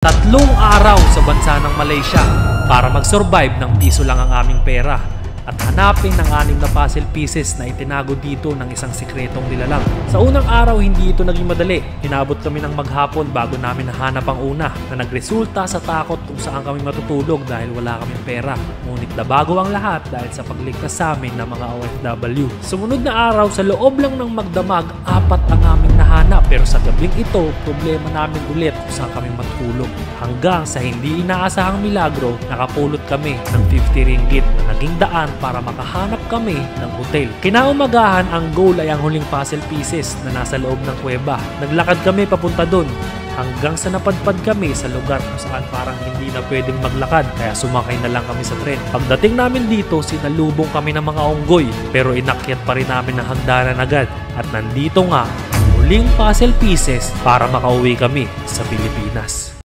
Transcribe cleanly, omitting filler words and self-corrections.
Tatlong araw sa bansa ng Malaysia para mag-survive ng piso lang ang aming pera at hanapin ng 6 na puzzle pieces na itinago dito ng isang sikretong nilalang. Sa unang araw, hindi ito naging madali. Inabot kami ng maghapon bago namin nahanap ang una na nagresulta sa takot kung saan kami matutulog dahil wala kaming pera. Ngunit nabago ang lahat dahil sa pagligtas sa amin ng mga OFW. Sumunod na araw, sa loob lang ng magdamag, 4 ang aming nahanap. Pero sa gabing ito, problema namin ulit kung saan kami matulog. Hanggang sa hindi inaasahang milagro, nakapulot kami ng 50 ringgit na naging daan para makahanap kami ng hotel. Kinaumagahan, ang goal ay ang huling puzzle pieces na nasa loob ng kuweba. Naglakad kami papunta dun hanggang sa napadpad kami sa lugar kung saan parang hindi na pwedeng maglakad, kaya sumakay na lang kami sa tren. Pagdating namin dito, sinalubong kami ng mga unggoy pero inakyat pa rin namin ang hagdanan agad at nandito nga ang huling puzzle pieces para makauwi kami sa Pilipinas.